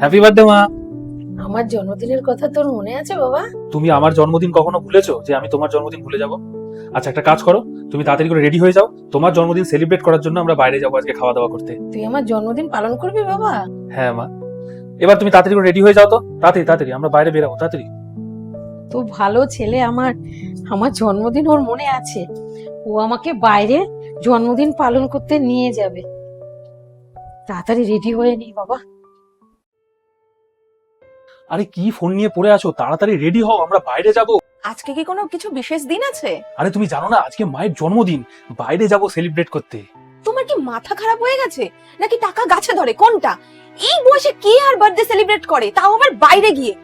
Happy birthday মা। আমার জন্মদিনের কথা তোর মনে আছে বাবা? তুমি আমার জন্মদিন কখনো ভুলেছো যে আমি তোমার জন্মদিন ভুলে যাব? আচ্ছা একটা কাজ করো, তুমি তাড়াতাড়ি করে রেডি হয়ে যাও, তোমার জন্মদিন সেলিব্রেট করার জন্য আমরা বাইরে যাবো আজকে খাওয়া দাওয়া করতে। তুই আমার জন্মদিন পালন করবি বাবা? হ্যাঁ মা, এবার তুমি তাড়াতাড়ি করে রেডি হয়ে যাও তো, তাড়াতাড়ি তাড়াতাড়ি আমরা বাইরে বেরাবো তাড়াতাড়ি। তো ভালো ছেলে আমার, আমার জন্মদিন ওর মনে আছে। ও আমাকে বাইরে জন্মদিন পালন করতে নিয়ে যাবে। তাড়াতাড়ি রেডি হয়ে নি বাবা। আরে কি ফোন নিয়ে পড়ে আছো, তাড়াতাড়ি রেডি হও, আমরা বাইরে যাব। আজকে কি কোনো কিছু বিশেষ দিন আছে? আরে তুমি জানো না আজকে মায়ের জন্মদিন, বাইরে যাব সেলিব্রেট করতে। তোমার কি মাথা খারাপ হয়ে গেছে নাকি টাকা গাছে ধরে, কোনটা? এই বয়সে কে আর বার্থডে সেলিব্রেট করে, তাও আবার বাইরে গিয়ে?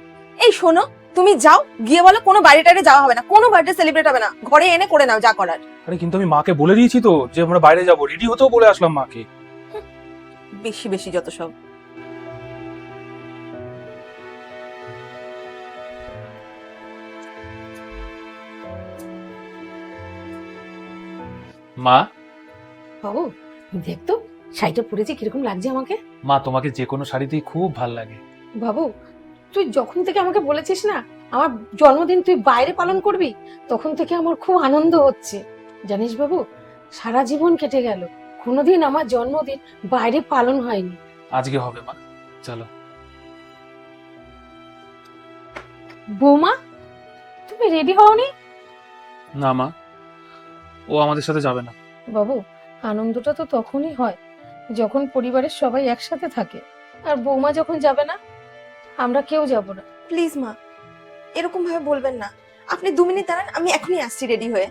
এই শোনো, তুমি যাও গিয়ে বলো কোনো বাইরে টাইরে যাওয়া হবে না, কোনো বার্থডে সেলিব্রেট হবে না, ঘরে এনে করে নাও যা করার। আরে কিন্তু আমি মাকে বলে দিয়েছি তো যে আমরা বাইরে যাব, রেডি হতেও বলে আসলাম মাকে। বেশি বেশি যত সব। মা, বাবু দেখ তো শাড়িটা পরেছি কিরকম লাগছে আমাকে। মা তোমাকে যে কোনো শাড়িতেই খুব ভাল লাগে। বাবু তুই যখন থেকে আমাকে বলেছিস না আমার জন্মদিন তুই বাইরে পালন করবি, তখন থেকে আমার খুব আনন্দ হচ্ছে। জানিস বাবু, সারা জীবন কেটে গেল, কোনোদিন আমার জন্মদিন বাইরে পালন হয়নি। আজকে হবে মা, চলো। বৌমা, তুমি রেডি হওনি? না মা, ও আমাদের সাথে যাবে না। বাবু, আনন্দটা তো তখনই হয় যখন পরিবারের সবাই একসাথে থাকে, আর বৌমা যখন যাবে না আমরা কেউ যাব না। প্লিজ মা, এরকম ভাবে বলবেন না। আপনি 2 মিনিট দাঁড়ান, আমি এখনই আসছি রেডি হয়ে।